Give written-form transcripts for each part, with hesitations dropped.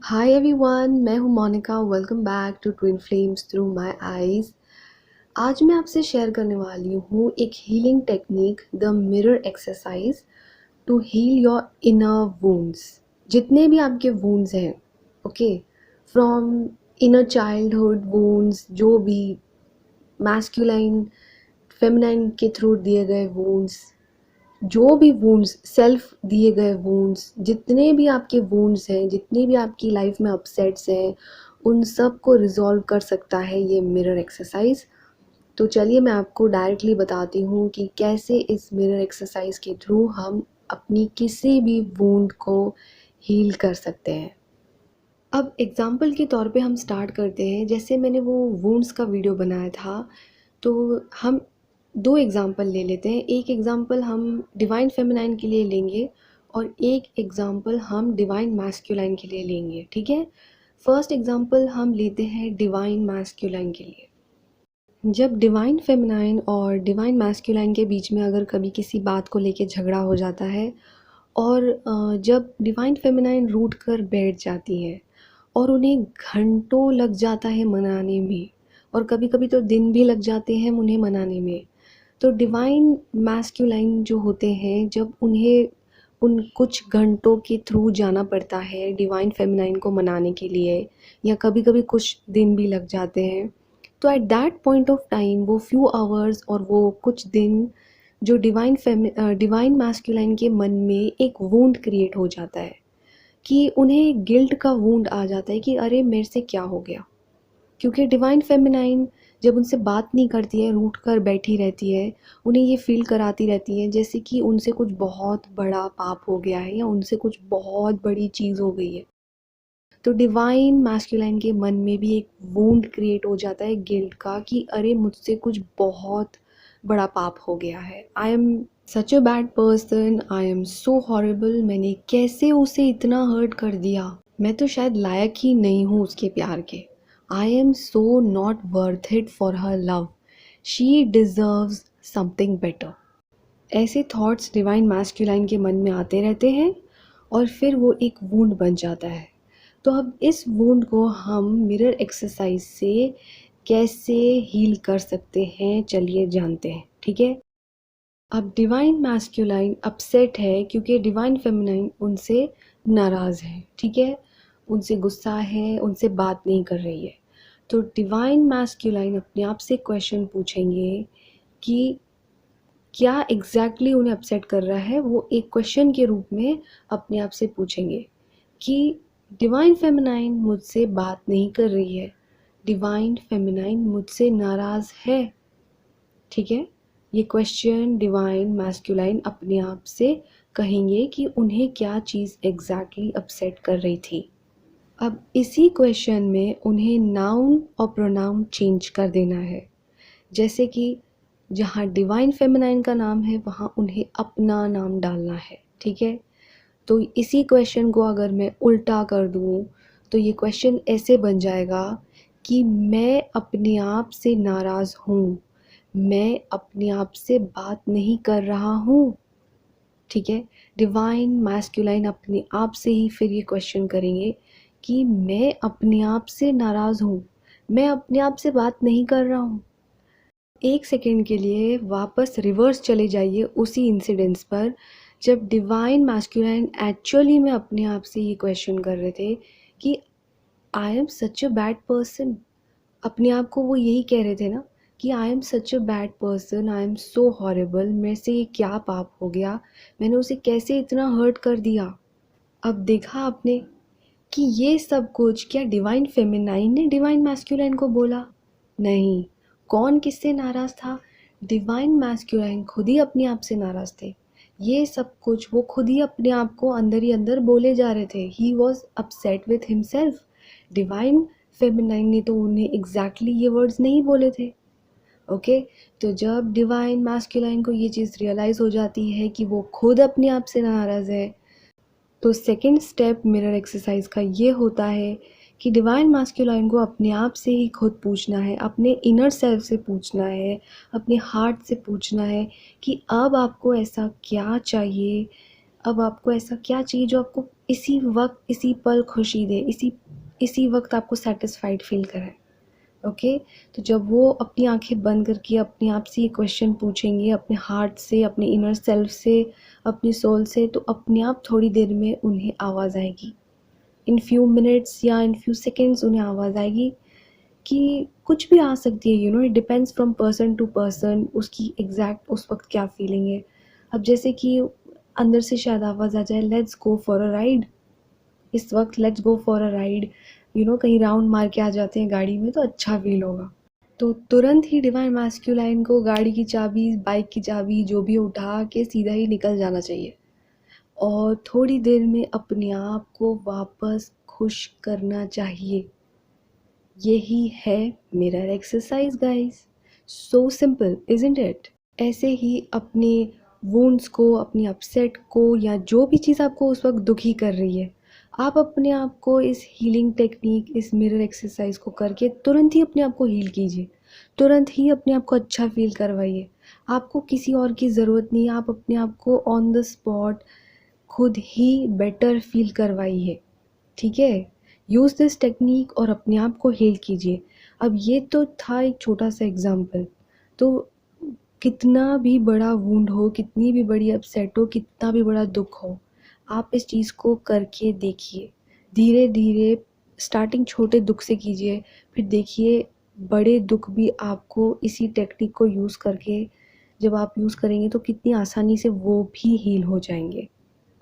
हाय everyone, मैं हूं Monica. Welcome back to twin flames through my eyes. आज मैं आपसे शेयर करने वाली हूं एक healing technique, the mirror exercise to heal your inner wounds. जितने भी आपके वुंड्स हैं, okay, from inner childhood wounds, जो भी मैस्कुलाइन फेमिनाइन के थ्रू दिए गए वुंड्स, जो भी वुंड्स सेल्फ दिए गए वुंड्स, जितने भी आपके वुंड्स हैं, जितनी भी आपकी लाइफ में अपसेट्स हैं, उन सब को रिजॉल्व कर सकता है ये मिरर एक्सरसाइज। तो चलिए मैं आपको डायरेक्टली बताती हूँ कि कैसे इस मिरर एक्सरसाइज के थ्रू हम अपनी किसी भी वुंड को हील कर सकते हैं। अब एग्जाम्पल के तौर पे हम स्टार्ट करते हैं। जैसे मैंने वो वुंड्स का वीडियो बनाया था, तो हम दो एग्जाम्पल ले लेते हैं। एक एग्जाम्पल हम डिवाइन फेमिनाइन के लिए लेंगे और एक एग्जाम्पल हम डिवाइन मैस्कुलाइन के लिए लेंगे, ठीक है। फर्स्ट एग्जाम्पल हम लेते हैं डिवाइन मैस्कुलाइन के लिए। जब डिवाइन फेमिनाइन और डिवाइन मैस्कुलाइन के बीच में अगर कभी किसी बात को लेके झगड़ा हो जाता है और जब डिवाइन फेमिनाइन रूठ कर बैठ जाती है और उन्हें घंटों लग जाता है मनाने में, और कभी कभी तो दिन भी लग जाते हैं उन्हें मनाने में, तो डिवाइन मैस्कुलाइन जो होते हैं, जब उन्हें उन कुछ घंटों के थ्रू जाना पड़ता है डिवाइन फेमिनाइन को मनाने के लिए, या कभी कभी कुछ दिन भी लग जाते हैं, तो at that point of time वो फ्यू आवर्स और वो कुछ दिन जो डिवाइन मैस्कुलाइन के मन में एक वूंड क्रिएट हो जाता है, कि उन्हें गिल्ट का वूंड आ जाता है कि अरे मेरे से क्या हो गया। क्योंकि डिवाइन फेमिनाइन जब उनसे बात नहीं करती है, रूठ कर बैठी रहती है, उन्हें ये फील कराती रहती है जैसे कि उनसे कुछ बहुत बड़ा पाप हो गया है या उनसे कुछ बहुत बड़ी चीज़ हो गई है। तो डिवाइन मैस्कुलाइन के मन में भी एक वूंड क्रिएट हो जाता है गिल्ट का, कि अरे मुझसे कुछ बहुत बड़ा पाप हो गया है। I am such a bad person, I am so horrible, मैंने कैसे उसे इतना हर्ट कर दिया, मैं तो शायद लायक ही नहीं हूँ उसके प्यार के। I am so not worth it for her love, she deserves something better. ऐसे थॉट्स डिवाइन मैस्कुलाइन के मन में आते रहते हैं और फिर वो एक वूंड बन जाता है। तो अब इस वूंड को हम मिरर एक्सरसाइज से कैसे हील कर सकते हैं, चलिए जानते हैं, ठीक है। अब डिवाइन मैस्कुलाइन अपसेट है क्योंकि डिवाइन फेमिनाइन उनसे नाराज़ है, ठीक है, उनसे गुस्सा है, उनसे बात नहीं कर रही है। तो डिवाइन मैस्कुलाइन अपने आप से क्वेश्चन पूछेंगे कि क्या एग्जैक्टली उन्हें अपसेट कर रहा है। वो एक क्वेश्चन के रूप में अपने आप से पूछेंगे कि डिवाइन फेमिनाइन मुझसे बात नहीं कर रही है, डिवाइन फेमिनाइन मुझसे नाराज़ है, ठीक है। ये क्वेश्चन डिवाइन मैस्कुलाइन अपने आप से कहेंगे कि उन्हें क्या चीज़ एग्जैक्टली अपसेट कर रही थी। अब इसी क्वेश्चन में उन्हें नाउन और प्रोनाउन चेंज कर देना है। जैसे कि जहाँ डिवाइन फेमिनाइन का नाम है वहाँ उन्हें अपना नाम डालना है, ठीक है। तो इसी क्वेश्चन को अगर मैं उल्टा कर दूँ तो ये क्वेश्चन ऐसे बन जाएगा कि मैं अपने आप से नाराज़ हूँ, मैं अपने आप से बात नहीं कर रहा हूँ, ठीक है। डिवाइन मैस्कुलाइन अपने आप से ही फिर ये क्वेश्चन करेंगे कि मैं अपने आप से नाराज़ हूँ, मैं अपने आप से बात नहीं कर रहा हूँ। एक सेकेंड के लिए वापस रिवर्स चले जाइए उसी इंसिडेंट्स पर, जब डिवाइन मैस्कुलाइन एक्चुअली में अपने आप से ये क्वेश्चन कर रहे थे कि I am such a bad person. अपने आप को वो यही कह रहे थे ना कि I am such a bad person, I am so horrible, मेरे से ये क्या पाप हो गया, मैंने उसे कैसे इतना हर्ट कर दिया। अब देखा आपने कि ये सब कुछ क्या डिवाइन फेमिनाइन ने डिवाइन मैस्कुलाइन को बोला? नहीं। कौन किससे नाराज़ था? डिवाइन मैस्कुलाइन खुद ही अपने आप से नाराज़ थे। ये सब कुछ वो खुद ही अपने आप को अंदर ही अंदर बोले जा रहे थे। He was upset with himself. Divine feminine ने तो उन्हें एग्जैक्टली ये वर्ड्स नहीं बोले थे, ओके। तो जब डिवाइन मैस्कुलाइन को ये चीज़ रियलाइज़ हो जाती है कि वो खुद अपने आप से नाराज़ है, तो सेकंड स्टेप मिरर एक्सरसाइज का ये होता है कि डिवाइन मास्कुलाइन को अपने आप से ही खुद पूछना है, अपने इनर सेल्फ से पूछना है, अपने हार्ट से पूछना है कि अब आपको ऐसा क्या चाहिए, अब आपको ऐसा क्या चाहिए जो आपको इसी वक्त इसी पल खुशी दे, इसी वक्त आपको सेटिस्फाइड फील कराए। ओके, तो जब वो अपनी आंखें बंद करके अपने आप से ये क्वेश्चन पूछेंगे, अपने हार्ट से, अपने इनर सेल्फ से, अपनी सोल से, तो अपने आप थोड़ी देर में उन्हें आवाज़ आएगी। इन फ्यू मिनट्स या इन फ्यू सेकेंड्स उन्हें आवाज़ आएगी कि कुछ भी आ सकती है। It depends from person to person, उसकी एग्जैक्ट उस वक्त क्या फीलिंग है। अब जैसे कि अंदर से शायद आवाज़ आ जाए, let's go for a ride. इस वक्त let's go for a ride, कहीं राउंड मार के आ जाते हैं गाड़ी में तो अच्छा फील होगा। तो तुरंत ही डिवाइन मैस्कुलाइन को गाड़ी की चाबी, बाइक की चाबी जो भी उठा के सीधा ही निकल जाना चाहिए और थोड़ी देर में अपने आप को वापस खुश करना चाहिए। यही है mirror exercise guys. So simple isn't it. ऐसे ही अपने वुंड्स को, अपनी अपसेट को, या जो भी चीज़ आपको उस वक्त दुखी कर रही है, आप अपने आप को इस हीलिंग टेक्निक, इस मिरर एक्सरसाइज को करके तुरंत ही अपने आप को हील कीजिए। तुरंत ही अपने आप को अच्छा फील करवाइए। आपको किसी और की ज़रूरत नहीं है, आप अपने आप को ऑन द स्पॉट खुद ही बेटर फील करवाइए। ठीक है, यूज़ दिस टेक्निक और अपने आप को हील कीजिए। अब ये तो था एक छोटा सा एग्जाम्पल। तो कितना भी बड़ा वुंड हो, कितनी भी बड़ी अपसेट हो, कितना भी बड़ा दुख हो, आप इस चीज़ को करके देखिए। धीरे धीरे स्टार्टिंग छोटे दुख से कीजिए, फिर देखिए बड़े दुख भी आपको इसी टेक्निक को यूज़ करके, जब आप यूज़ करेंगे तो कितनी आसानी से वो भी हील हो जाएंगे।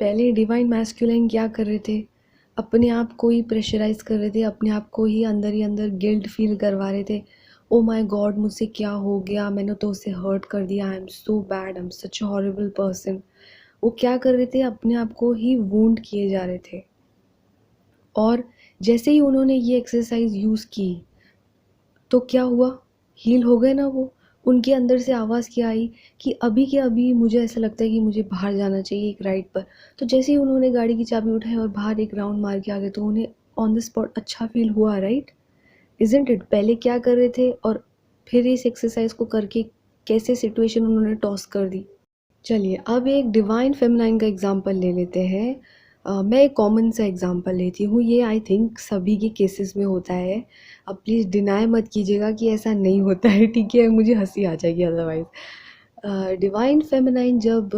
पहले डिवाइन मैस्कुलाइन क्या कर रहे थे, अपने आप को ही प्रेशराइज कर रहे थे, अपने आप को ही अंदर गिल्ट फील करवा रहे थे। ओ माय गॉड, मुझसे क्या हो गया, मैंने तो उसे हर्ट कर दिया, I am so bad, I am such a horrible person. वो क्या कर रहे थे, अपने आप को ही वूंड किए जा रहे थे। और जैसे ही उन्होंने ये एक्सरसाइज यूज़ की तो क्या हुआ, हील हो गए ना वो। उनके अंदर से आवाज़ क्या आई कि अभी के अभी मुझे ऐसा लगता है कि मुझे बाहर जाना चाहिए एक राइड पर। तो जैसे ही उन्होंने गाड़ी की चाबी उठाई और बाहर एक राउंड मार के आ गए तो उन्हें ऑन द स्पॉट अच्छा फील हुआ, राइट? Isn't it? पहले क्या कर रहे थे और फिर इस एक्सरसाइज को करके कैसे सिचुएशन उन्होंने टॉस कर दी। चलिए अब एक डिवाइन फेमिनाइन का एग्जांपल ले लेते हैं। मैं एक कॉमन सा एग्जांपल लेती हूँ, ये आई थिंक सभी के केसेस में होता है। अब प्लीज़ डिनाई मत कीजिएगा कि ऐसा नहीं होता है, ठीक है? मुझे हंसी आ जाएगी अदरवाइज। डिवाइन फेमिनाइन जब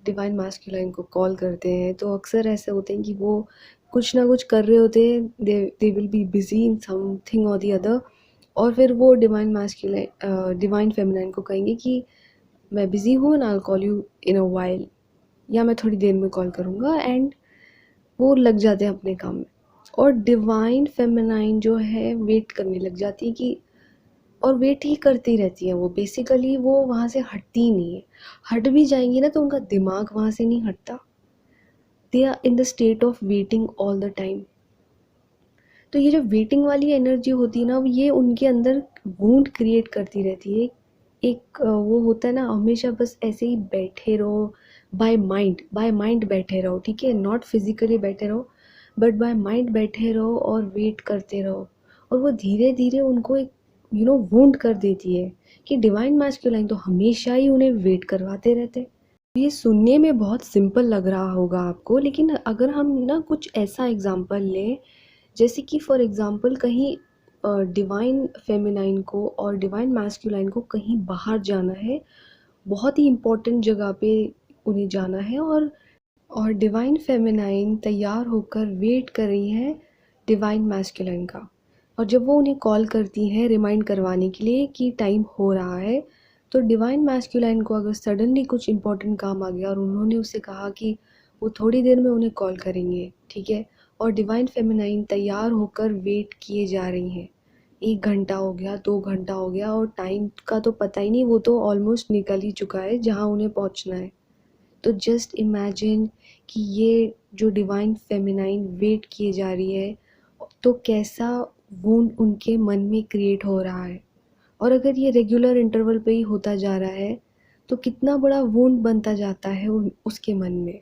डिवाइन मैस्कुलाइन को कॉल करते हैं तो अक्सर ऐसे होते हैं कि वो कुछ ना कुछ कर रहे होते हैं, they will be busy in something और दी अदर। और फिर वो डिवाइन फेमिनाइन को कहेंगे कि मैं बिज़ी हूँ and I will call you in a while, या मैं थोड़ी देर में कॉल करूँगा, एंड वो लग जाते हैं अपने काम में। और डिवाइन फेमिनाइन जो है वेट करने लग जाती है कि, और वेट ही करती रहती है वो, बेसिकली वो वहाँ से हटती ही नहीं है। हट भी जाएंगी ना तो उनका दिमाग वहाँ से नहीं हटता। They are in the state of waiting all the time. तो ये जो वेटिंग वाली एनर्जी होती है ना, ये उनके अंदर वूंड क्रिएट करती रहती है। एक वो होता है ना, हमेशा बस ऐसे ही बैठे रहो, बाय माइंड बैठे रहो, ठीक है? नॉट फिजिकली बैठे रहो, बट बाय माइंड बैठे रहो और वेट करते रहो। और वो धीरे धीरे उनको एक वूंड कर देती है कि डिवाइन मैस्कुलाइन तो हमेशा ही उन्हें वेट करवाते रहते। ये सुनने में बहुत सिंपल लग रहा होगा आपको, लेकिन अगर हम ना कुछ ऐसा एग्जांपल लें, जैसे कि फॉर एग्जांपल कहीं डिवाइन फेमिनाइन को और डिवाइन मैस्कुलाइन को कहीं बाहर जाना है, बहुत ही इम्पोर्टेंट जगह पे उन्हें जाना है, और डिवाइन फेमिनाइन तैयार होकर वेट कर रही हैं डिवाइन मैस्कुलाइन का। और जब वो उन्हें कॉल करती हैं रिमाइंड करवाने के लिए कि टाइम हो रहा है, तो डिवाइन मैस्कुलाइन को अगर सडनली कुछ इम्पोर्टेंट काम आ गया और उन्होंने उससे कहा कि वो थोड़ी देर में उन्हें कॉल करेंगे, ठीक है? और डिवाइन फेमिनाइन तैयार होकर वेट किए जा रही हैं। 1 घंटा हो गया, 2 घंटा हो गया, और टाइम का तो पता ही नहीं, वो तो ऑलमोस्ट निकल ही चुका है जहाँ उन्हें पहुँचना है। तो जस्ट इमेजिन कि ये जो डिवाइन फेमिनाइन वेट किए जा रही है, तो कैसा वुंड उनके मन में क्रिएट हो रहा है। और अगर ये रेगुलर इंटरवल पे ही होता जा रहा है तो कितना बड़ा वुंड बनता जाता है उसके मन में।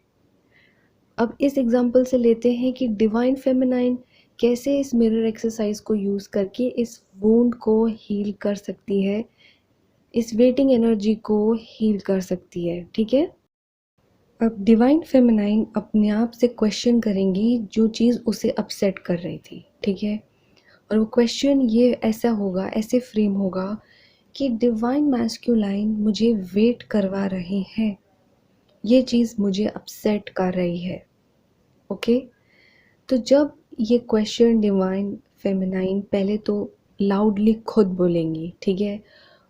अब इस एग्जांपल से लेते हैं कि डिवाइन फेमिनाइन कैसे इस मिरर एक्सरसाइज को यूज़ करके इस वुंड को हील कर सकती है, इस वेटिंग एनर्जी को हील कर सकती है, ठीक है? अब डिवाइन फेमिनाइन अपने आप से क्वेश्चन करेंगी जो चीज़ उसे अपसेट कर रही थी, ठीक है। और वो क्वेश्चन ये ऐसा होगा, ऐसे फ्रेम होगा कि डिवाइन मैस्कुलाइन मुझे वेट करवा रहे हैं, ये चीज़ मुझे अपसेट कर रही है। ओके, तो जब ये क्वेश्चन डिवाइन फेमिनाइन पहले तो लाउडली खुद बोलेंगी, ठीक है।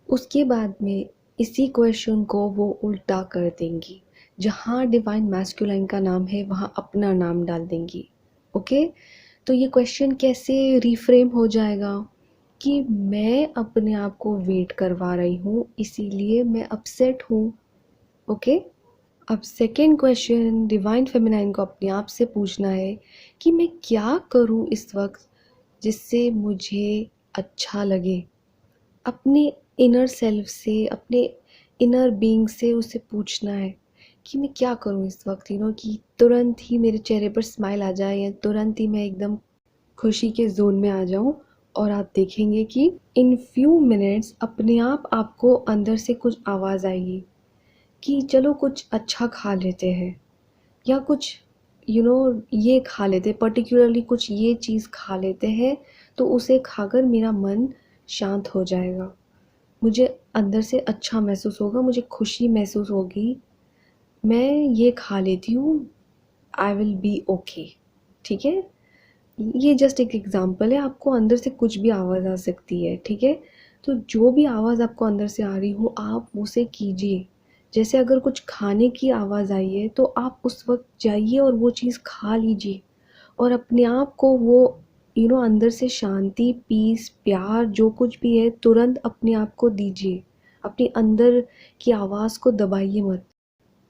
उसके बाद में इसी क्वेश्चन को वो उल्टा कर देंगी, जहाँ डिवाइन मैस्कुलाइन का नाम है वहाँ अपना नाम डाल देंगी। ओके, तो ये क्वेश्चन कैसे रिफ्रेम हो जाएगा कि मैं अपने आप को वेट करवा रही हूँ, इसीलिए मैं अपसेट हूँ। ओके, अब सेकेंड क्वेश्चन डिवाइन फेमिनाइन को अपने आप से पूछना है कि मैं क्या करूँ इस वक्त जिससे मुझे अच्छा लगे। अपने इनर सेल्फ से, अपने इनर बीइंग से उसे पूछना है कि मैं क्या करूँ इस वक्त, कि तुरंत ही मेरे चेहरे पर स्माइल आ जाए या तुरंत ही मैं एकदम खुशी के जोन में आ जाऊं। और आप देखेंगे कि इन फ्यू मिनट्स अपने आप आपको अंदर से कुछ आवाज़ आएगी कि चलो कुछ अच्छा खा लेते हैं, या कुछ ये खा लेते हैं, पर्टिकुलरली कुछ ये चीज़ खा लेते हैं, तो उसे खाकर मेरा मन शांत हो जाएगा, मुझे अंदर से अच्छा महसूस होगा, मुझे खुशी महसूस होगी, मैं ये खा लेती हूँ, आई विल बी ओके। ठीक है, ये जस्ट एक एग्जांपल है, आपको अंदर से कुछ भी आवाज़ आ सकती है, ठीक है। तो जो भी आवाज़ आपको अंदर से आ रही हो आप उसे कीजिए। जैसे अगर कुछ खाने की आवाज़ आई है तो आप उस वक्त जाइए और वो चीज़ खा लीजिए, और अपने आप को वो अंदर से शांति, पीस, प्यार जो कुछ भी है तुरंत अपने आप को दीजिए। अपने अंदर की आवाज़ को दबाइए मत,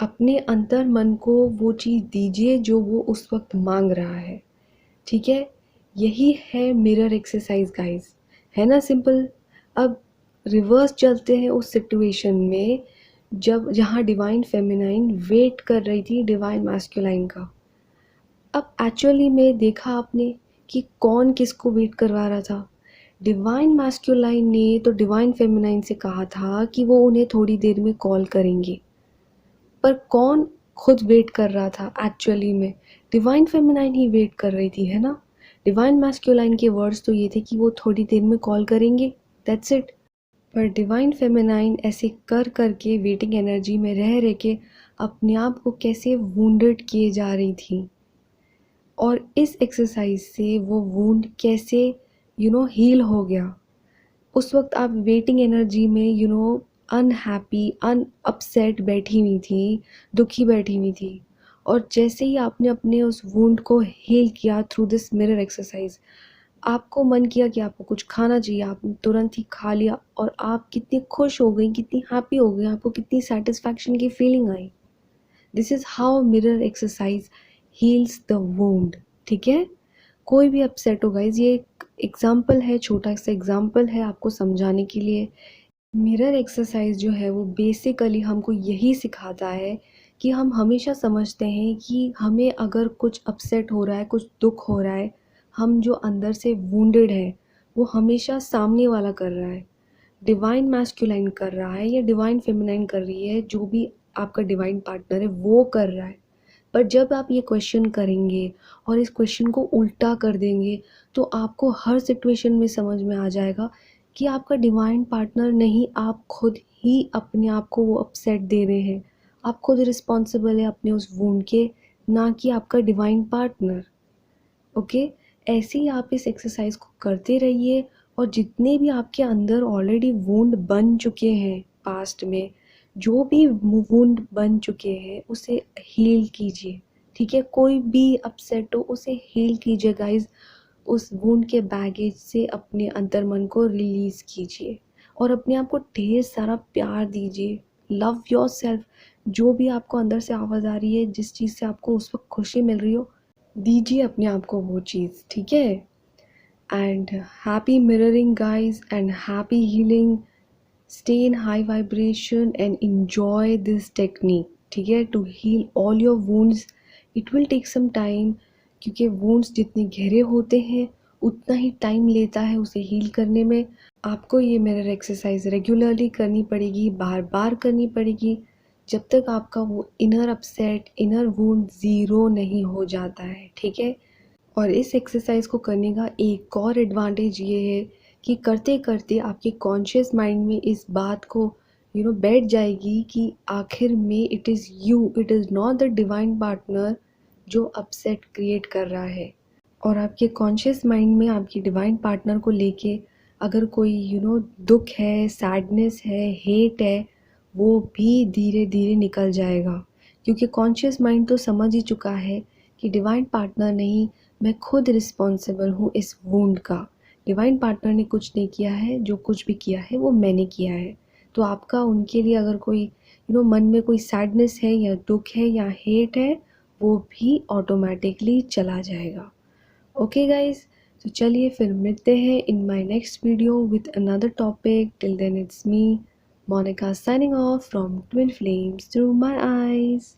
अपने अंतर मन को वो चीज़ दीजिए जो वो उस वक्त मांग रहा है। ठीक है, यही है मिरर एक्सरसाइज गाइस, है ना सिंपल। अब रिवर्स चलते हैं उस सिचुएशन में जब जहाँ डिवाइन फेमिनाइन वेट कर रही थी डिवाइन मैस्कुलाइन का। अब एक्चुअली में देखा आपने कि कौन किसको वेट करवा रहा था। डिवाइन मैस्कुलाइन ने तो डिवाइन फेमिनाइन से कहा था कि वो उन्हें थोड़ी देर में कॉल करेंगे, पर कौन खुद वेट कर रहा था एक्चुअली में? डिवाइन फेमिनाइन ही वेट कर रही थी, है ना। डिवाइन मैस्कुलाइन के वर्ड्स तो ये थे कि वो थोड़ी देर में कॉल करेंगे, दैट्स इट। पर डिवाइन फेमिनाइन ऐसे कर करके वेटिंग एनर्जी में रह रह के अपने आप को कैसे वुंडेड किए जा रही थी, और इस एक्सरसाइज से वो वुंड कैसे हील हो गया। उस वक्त आप वेटिंग एनर्जी में अनहैप्पी, अपसेट बैठी हुई थी, दुखी बैठी हुई थी, और जैसे ही आपने अपने उस वुंड को हील किया थ्रू दिस मिरर एक्सरसाइज, आपको मन किया कि आपको कुछ खाना चाहिए, आपने तुरंत ही खा लिया, और आप कितनी खुश हो गई, कितनी हैप्पी हो गई, आपको कितनी सेटिस्फैक्शन की feeling I. This is how mirror exercise heels the wound. ठीक है, कोई भी अपसेट हो गाइज, ये एक एग्जाम्पल है, छोटा सा एग्जाम्पल है आपको समझाने के लिए। मिरर एक्सरसाइज जो है वो बेसिकली हमको यही सिखाता है कि हम हमेशा समझते हैं कि हमें अगर कुछ अपसेट हो रहा है, कुछ दुख हो रहा है, हम जो अंदर से वुंडेड है वो हमेशा सामने वाला कर रहा है, डिवाइन मैस्कुलाइन कर रहा है या डिवाइन फेमिनाइन कर रही है, जो भी आपका डिवाइन पार्टनर है वो कर रहा है। पर जब आप ये क्वेश्चन करेंगे और इस क्वेश्चन को उल्टा कर देंगे तो आपको हर सिचुएशन में समझ में आ जाएगा कि आपका डिवाइन पार्टनर नहीं, आप खुद ही अपने आप को वो अपसेट दे रहे हैं। आप खुद रिस्पॉन्सिबल है अपने उस वुंड के, ना कि आपका डिवाइन पार्टनर। ओके, ऐसे ही आप इस एक्सरसाइज को करते रहिए, और जितने भी आपके अंदर ऑलरेडी वुंड बन चुके हैं पास्ट में, जो भी वुंड बन चुके हैं उसे हील कीजिए। ठीक है, कोई भी अपसेट हो उसे हील कीजिए गाइज, उस वुंड के बैगेज से अपने अंतर मन को रिलीज कीजिए, और अपने आप को ढेर सारा प्यार दीजिए। लव योर सेल्फ, जो भी आपको अंदर से आवाज़ आ रही है, जिस चीज़ से आपको उस वक्त खुशी मिल रही हो, दीजिए अपने आप को वो चीज़। ठीक है, and happy mirroring guys, and happy healing. Stay in high vibration and enjoy this technique. ठीक है, to heal all your wounds. It will take some time, क्योंकि वुंड्स जितने गहरे होते हैं उतना ही टाइम लेता है उसे हील करने में। आपको ये मिरर एक्सरसाइज रेगुलरली करनी पड़ेगी, बार बार करनी पड़ेगी, जब तक आपका वो inner upset, inner wound zero नहीं हो जाता है, ठीक है। और इस एक्सरसाइज को करने का एक और एडवांटेज ये है कि करते करते आपके कॉन्शियस माइंड में इस बात को बैठ जाएगी कि आखिर में it is you, it is not the divine partner जो अपसेट क्रिएट कर रहा है। और आपके कॉन्शियस माइंड में आपकी डिवाइन पार्टनर को लेके अगर कोई दुख है, सैडनेस है, हेट है, वो भी धीरे धीरे निकल जाएगा, क्योंकि कॉन्शियस माइंड तो समझ ही चुका है कि डिवाइन पार्टनर नहीं, मैं खुद रिस्पॉन्सिबल हूँ इस वुंड का। डिवाइन पार्टनर ने कुछ नहीं किया है, जो कुछ भी किया है वो मैंने किया है। तो आपका उनके लिए अगर कोई मन में कोई सैडनेस है या दुख है या हेट है, वो भी ऑटोमेटिकली चला जाएगा। ओके गाइज, तो चलिए फिर मिलते हैं in my next video with another topic. Till then it's me Monica signing off from twin flames through my eyes.